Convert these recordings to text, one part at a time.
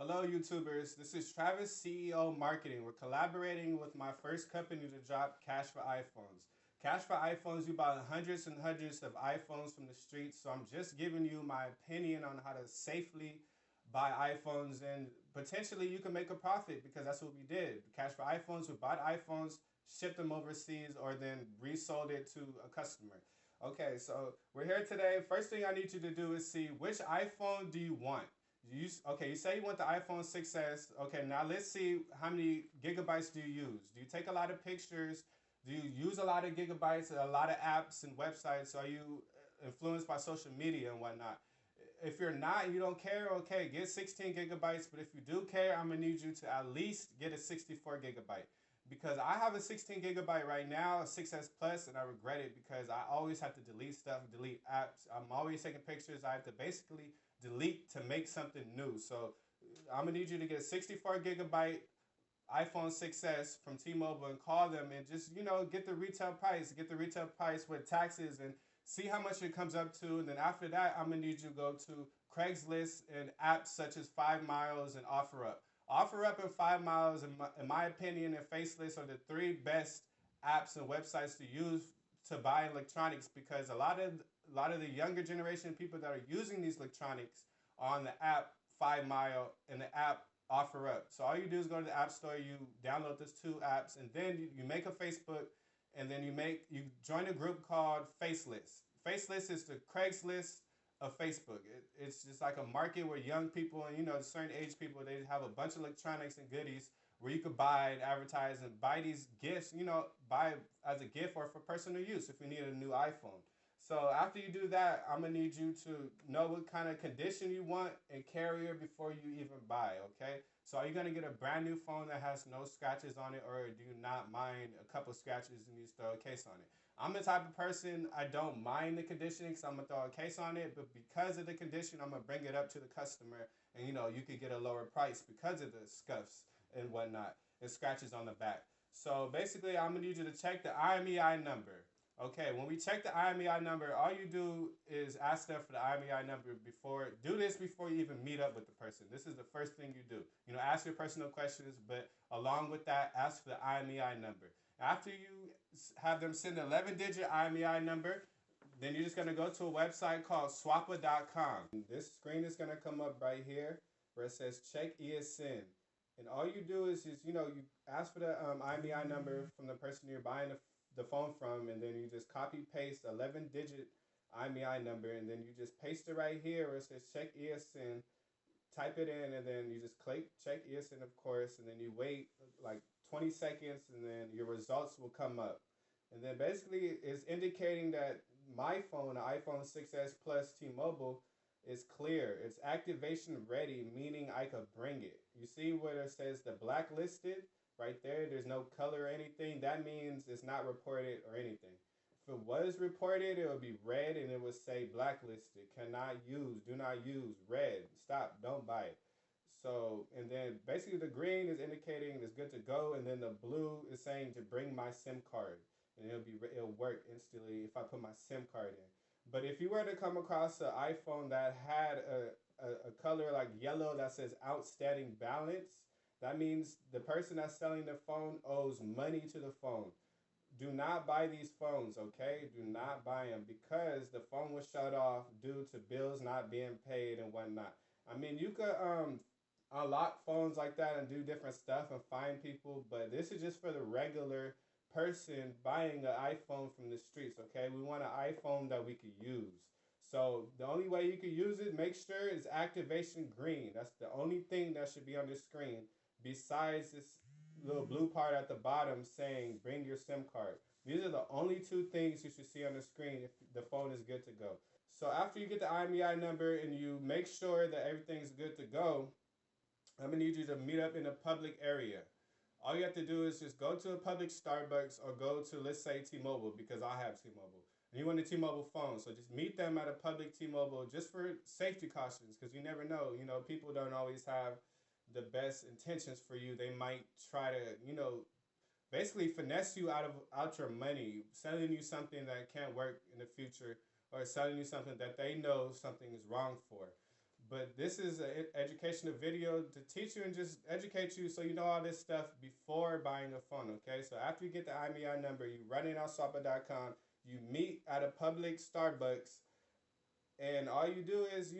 Hello, YouTubers. This is Travis, CEO Marketing. We're collaborating with my first company to drop Cash for iPhones. Cash for iPhones, you buy hundreds and hundreds of iPhones from the streets. So I'm just giving you my opinion on how to safely buy iPhones, and potentially you can make a profit because that's what we did. Cash for iPhones, we bought iPhones, shipped them overseas, or then resold it to a customer. Okay, so we're here today. First thing I need you to do is see which iPhone do you want. Okay, you say you want the iPhone 6s. Okay, now let's see how many gigabytes do you use. Do you take a lot of pictures? Do you use a lot of gigabytes, a lot of apps and websites? Are you influenced by social media and whatnot? If you're not, you don't care, okay, get 16 gigabytes. But if you do care, I'm gonna need you to at least get a 64 gigabyte. Because I have a 16 gigabyte right now, a 6S Plus, and I regret it because I always have to delete stuff, delete apps. I'm always taking pictures. I have to basically delete to make something new. So I'm gonna need you to get a 64 gigabyte iPhone 6s from T-Mobile and call them and just get the retail price, with taxes, and see how much it comes up to. And then after that, I'm gonna need you to go to Craigslist and apps such as 5 Miles and OfferUp. OfferUp and 5 Miles, in my opinion, and Faceless are the three best apps and websites to use to buy electronics, because a lot of the younger generation people that are using these electronics are on the app 5 Mile and the app OfferUp. So all you do is go to the app store, you download those two apps, and then you make a Facebook, and then you join a group called Faceless. Faceless is the Craigslist of Facebook. It's just like a market where young people and certain age people, they have a bunch of electronics and goodies where you could buy and advertise and buy these gifts. Buy as a gift or for personal use if you need a new iPhone. So after you do that, I'm gonna need you to know what kind of condition you want and carrier before you even buy, okay? So are you gonna get a brand new phone that has no scratches on it, or do you not mind a couple scratches and you just throw a case on it? I'm the type of person, I don't mind the condition because I'm gonna throw a case on it, but because of the condition, I'm gonna bring it up to the customer, and you could get a lower price because of the scuffs and whatnot and scratches on the back. So basically, I'm gonna need you to check the IMEI number. Okay, when we check the IMEI number, all you do is ask them for the IMEI number before. Do this before you even meet up with the person. This is the first thing you do. Ask your personal questions, but along with that, ask for the IMEI number. After you have them send an 11-digit IMEI number, then you're just gonna go to a website called swappa.com. This screen is gonna come up right here where it says check ESN. And all you do is you ask for the IMEI number from the person you're buying the phone from, and then you just copy paste 11-digit IMEI number, and then you just paste it right here where it says check ESN, type it in, and then you just click check ESN, of course, and then you wait like 20 seconds, and then your results will come up. And then basically it's indicating that my phone, the iPhone 6s Plus T-Mobile, is clear. It's activation ready, meaning I could bring it. You see where it says the blacklisted right there? There's no color or anything. That means it's not reported or anything. If it was reported, it would be red and it would say blacklisted. Cannot use, do not use, red, stop, don't buy it. So, and then basically the green is indicating it's good to go, and then the blue is saying to bring my SIM card. And it'll work instantly if I put my SIM card in. But if you were to come across an iPhone that had a color like yellow that says outstanding balance, that means the person that's selling the phone owes money to the phone. Do not buy these phones, okay? Do not buy them because the phone was shut off due to bills not being paid and whatnot. I mean, you could unlock phones like that and do different stuff and find people, but this is just for the regular person buying an iPhone from the streets, okay? We want an iPhone that we could use. So the only way you could use it, make sure it's activation green. That's the only thing that should be on the screen besides this little blue part at the bottom saying bring your SIM card. These are the only two things you should see on the screen if the phone is good to go. So after you get the IMEI number and you make sure that everything's good to go, I'm gonna need you to meet up in a public area. All you have to do is just go to a public Starbucks or go to, let's say, T-Mobile, because I have T-Mobile. And you want a T-Mobile phone. So just meet them at a public T-Mobile just for safety cautions, because you never know. People don't always have the best intentions for you. They might try to, basically finesse you out your money, selling you something that can't work in the future, or selling you something that they know something is wrong for. But this is an educational video to teach you and just educate you so you know all this stuff before buying a phone, okay? So after you get the IMEI number, you run it on swapper.com, you meet at a public Starbucks, and all you do is,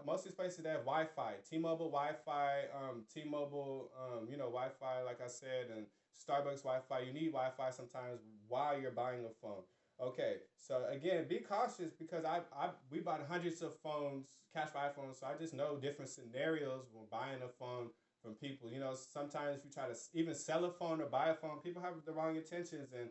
most of these places they have Wi-Fi, T-Mobile Wi-Fi, T-Mobile, Wi-Fi, like I said, and Starbucks Wi-Fi. You need Wi-Fi sometimes while you're buying a phone. Okay, so again, be cautious because we bought hundreds of phones, cash for iPhones, so I just know different scenarios when buying a phone from people. Sometimes if you try to even sell a phone or buy a phone, people have the wrong intentions, and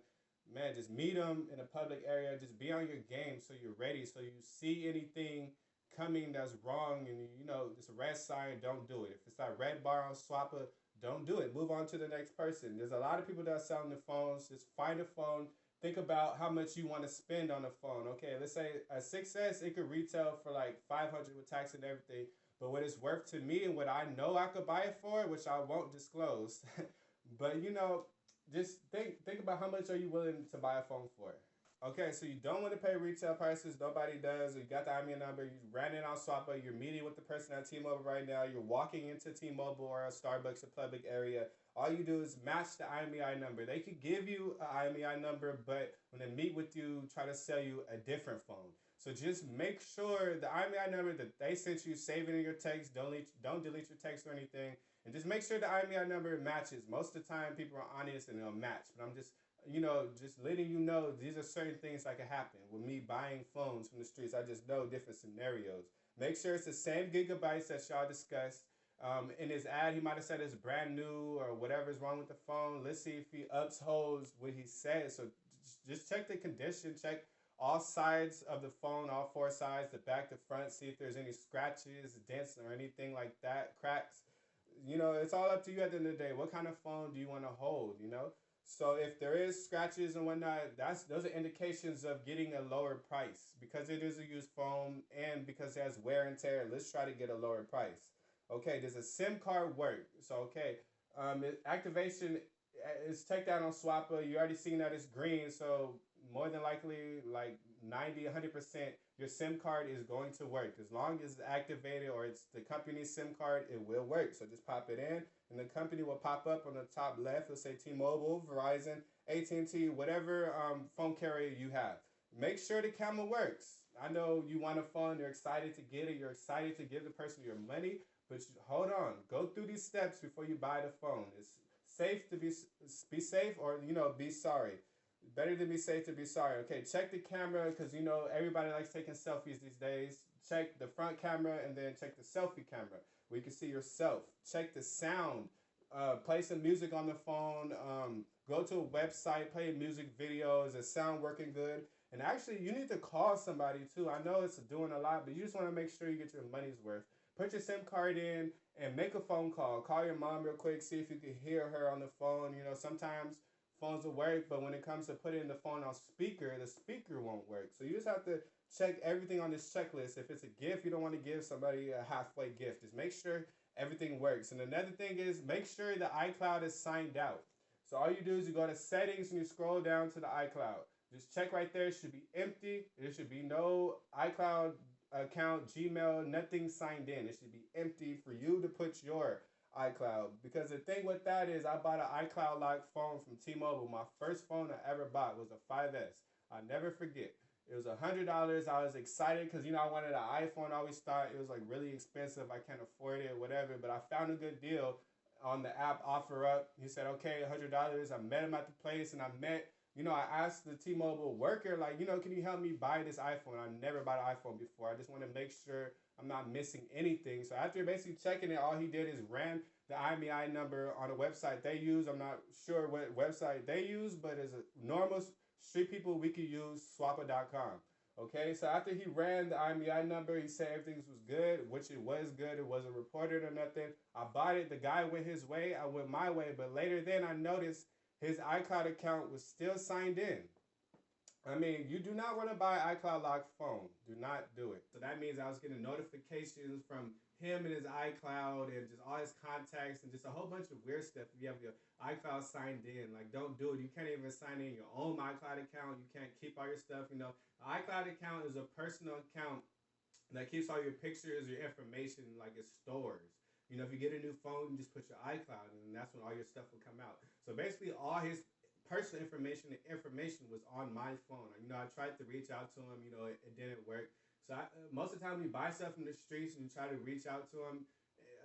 man, just meet them in a public area. Just be on your game so you're ready. So you see anything coming that's wrong, and it's a red sign, don't do it. If it's that red bar on Swapper, don't do it. Move on to the next person. There's a lot of people that are selling the phones. Just find a phone. Think about how much you want to spend on a phone. Okay, let's say a 6S, it could retail for like 500 with tax and everything. But what it's worth to me and what I know I could buy it for, which I won't disclose, but just think about how much are you willing to buy a phone for. Okay, so you don't want to pay retail prices. Nobody does. You got the IMEI number. You ran it on Swapper. You're meeting with the person at T-Mobile right now. You're walking into T-Mobile or a Starbucks, a public area. All you do is match the IMEI number. They could give you an IMEI number, but when they meet with you, try to sell you a different phone. So just make sure the IMEI number that they sent you, save it in your text. Don't delete your text or anything. And just make sure the IMEI number matches. Most of the time, people are honest and they'll match. But I'm just letting you know these are certain things that can happen with me buying phones from the streets. I just know different scenarios. Make sure it's the same gigabytes that y'all discussed. In his ad, he might have said it's brand new or whatever's wrong with the phone. Let's see if he upholds what he said. So just check the condition. Check all sides of the phone, all four sides, the back, the front. See if there's any scratches, dents, or anything like that, cracks. It's all up to you at the end of the day. What kind of phone do you want to hold? So if there is scratches and whatnot, those are indications of getting a lower price because it is a used phone and because it has wear and tear. Let's try to get a lower price. Okay, does a SIM card work? So okay, activation is checked out on Swapper. You already seen that it's green, so more than likely, like 90, 100%, your SIM card is going to work. As long as it's activated or it's the company's SIM card, it will work. So just pop it in, and the company will pop up on the top left. It'll say T-Mobile, Verizon, AT&T, whatever phone carrier you have. Make sure the camera works. I know you want a phone, you're excited to get it, you're excited to give the person your money, but hold on. Go through these steps before you buy the phone. It's safe to be safe or, be sorry. Better to be safe to be sorry. Okay, check the camera because everybody likes taking selfies these days. Check the front camera and then check the selfie camera where you can see yourself. Check the sound. Play some music on the phone. Go to a website, play music videos. Is the sound working good? And actually, you need to call somebody too. I know it's doing a lot, but you just want to make sure you get your money's worth. Put your SIM card in and make a phone call. Call your mom real quick. See if you can hear her on the phone. Sometimes phones will work, but when it comes to putting the phone on speaker, the speaker won't work. So you just have to check everything on this checklist. If it's a gift, you don't want to give somebody a halfway gift. Just make sure everything works. And another thing is make sure the iCloud is signed out. So all you do is you go to settings and you scroll down to the iCloud. Just check right there. It should be empty. There should be no iCloud account, Gmail, nothing signed in. It should be empty for you to put your iCloud. Because the thing with that is I bought an iCloud locked phone from T-Mobile. My first phone I ever bought was a 5S. I'll never forget. It was $100. I was excited because I wanted an iPhone. I always thought it was like really expensive. I can't afford it, whatever. But I found a good deal on the app OfferUp. He said, okay, $100. I met him at the place and I asked the T-Mobile worker, like, can you help me buy this iPhone? I never bought an iPhone before. I just want to make sure I'm not missing anything. So after basically checking it, all he did is ran the IMEI number on a website they use. I'm not sure what website they use, but as a normal street people, we could use swapper.com. Okay, so after he ran the IMEI number, he said everything was good, which it was good. It wasn't reported or nothing. I bought it. The guy went his way. I went my way. But later then I noticed his iCloud account was still signed in. I mean, you do not want to buy an iCloud locked phone. Do not do it. So that means I was getting notifications from him and his iCloud and just all his contacts and just a whole bunch of weird stuff. If you have your iCloud signed in, like, don't do it. You can't even sign in your own iCloud account. You can't keep all your stuff. The iCloud account is a personal account that keeps all your pictures, your information, like it stores. You know, if you get a new phone, you just put your iCloud, and that's when all your stuff will come out. So basically, all his personal information and information was on my phone. You know, I tried to reach out to him. You know, it didn't work. So most of the time, we buy stuff from the streets and you try to reach out to them.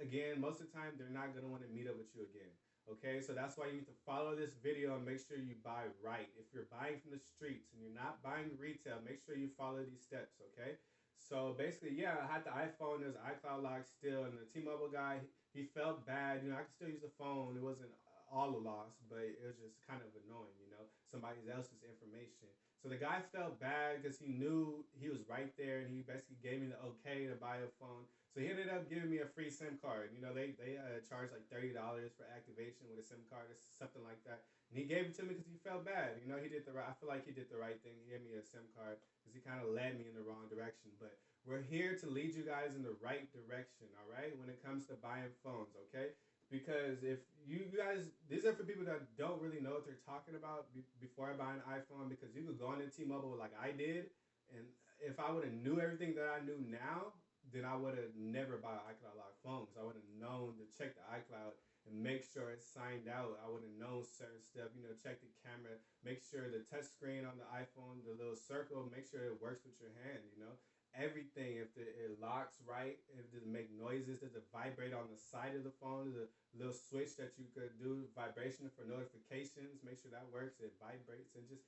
Again, most of the time, they're not gonna want to meet up with you again. Okay, so that's why you need to follow this video and make sure you buy right. If you're buying from the streets and you're not buying retail, make sure you follow these steps. Okay, so basically, yeah, I had the iPhone. There's iCloud lock still, and the T-Mobile guy, he felt bad. You know, I could still use the phone. It wasn't all a loss, but it was just kind of annoying. You know, somebody else's information. So the guy felt bad because he knew he was right there, and he basically gave me the okay to buy a phone. So he ended up giving me a free SIM card. You know, they charge like $30 for activation with a SIM card or something like that. And he gave it to me because he felt bad. You know, he did the right. I feel like he did the right thing. He gave me a SIM card because he kind of led me in the wrong direction. But we're here to lead you guys in the right direction. All right, when it comes to buying phones. Okay. Because if you guys, these are for people that don't really know what they're talking about before I buy an iPhone. Because you could go on to T-Mobile like I did, and if I would have knew everything that I knew now, then I would have never bought an iCloud lock phone. Because I would have known to check the iCloud and make sure it's signed out. I would have known certain stuff. You know, check the camera, make sure the touch screen on the iPhone, the little circle, make sure it works with your hand. You know, everything. If it locks right, if it doesn't make noises, does it vibrate on the side of the phone? The little switch that you could do vibration for notifications, make sure that works. It vibrates and just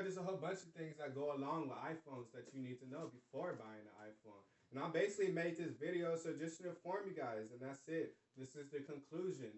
just a whole bunch of things that go along with iPhones that you need to know before buying an iPhone. And I basically made this video so just to inform you guys, and that's it. This is the conclusion.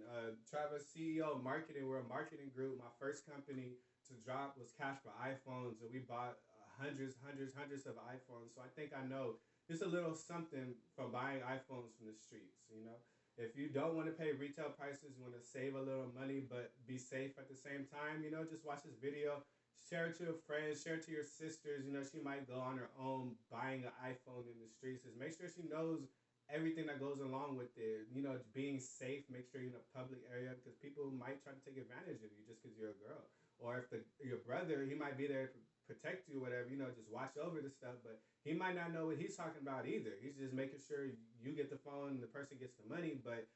Travis, CEO of Marketing, we're a marketing group. My first company to drop was Cash for iPhones, and we bought hundreds of iPhones. So I think I know just a little something from buying iPhones from the streets. You know, if you don't want to pay retail prices, you want to save a little money but be safe at the same time. You know, just watch this video. Share it to a friend, share it to your sisters. You know, she might go on her own buying an iPhone in the streets. Just make sure she knows everything that goes along with it. You know, being safe, make sure you're in a public area because people might try to take advantage of you just because you're a girl. Or if your brother, he might be there to protect you, whatever. You know, just watch over the stuff, but he might not know what he's talking about either. He's just making sure you get the phone and the person gets the money, but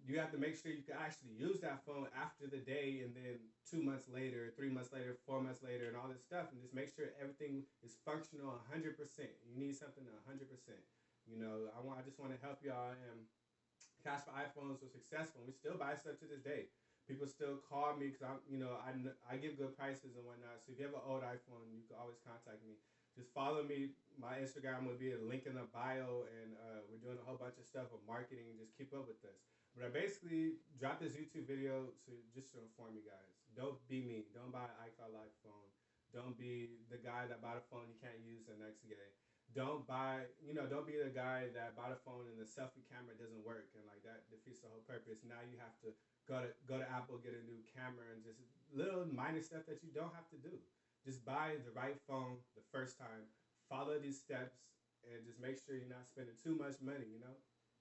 you have to make sure you can actually use that phone after the day, and then 2 months later, 3 months later, 4 months later, and all this stuff, and just make sure everything is functional 100%. You need something 100%. You know, I just want to help y'all. And Cash for iPhones was successful. We still buy stuff to this day. People still call me because I give good prices and whatnot. So if you have an old iPhone, you can always contact me. Just follow me. My Instagram will be a link in the bio, and we're doing a whole bunch of stuff with marketing. Just keep up with us. But I basically dropped this YouTube video just to inform you guys. Don't be me. Don't buy an iCloud Live phone. Don't be the guy that bought a phone you can't use the next day. Don't be the guy that bought a phone and the selfie camera doesn't work, and like that defeats the whole purpose. Now you have to go to Apple, get a new camera, and just little minor stuff that you don't have to do. Just buy the right phone the first time. Follow these steps, and just make sure you're not spending too much money. You know,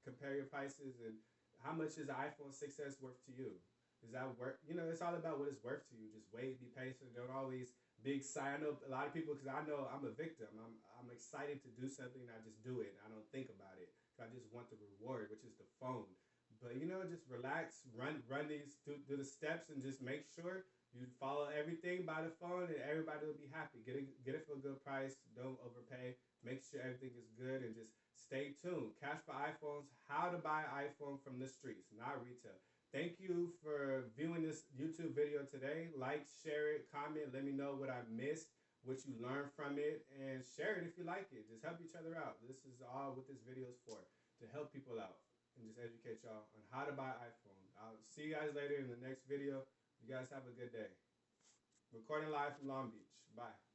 compare your prices and how much is the iPhone 6s worth to you? Is that worth? You know, it's all about what it's worth to you. Just wait, be patient. Don't always big sign. I know a lot of people because I know I'm a victim. I'm excited to do something and I just do it. I don't think about it. I just want the reward, which is the phone. But just relax, run these do the steps, and just make sure you follow everything by the phone, and everybody will be happy. Get it for a good price. Don't overpay. Make sure everything is good, and just stay tuned. Cash for iPhones. How to buy an iPhone from the streets, not retail. Thank you for viewing this YouTube video today. Like, share it, comment, let me know what I missed, what you learned from it, and share it if you like it. Just help each other out. This is all what this video is for, to help people out and just educate y'all on how to buy an iPhone. I'll see you guys later in the next video. You guys have a good day. Recording live from Long Beach. Bye.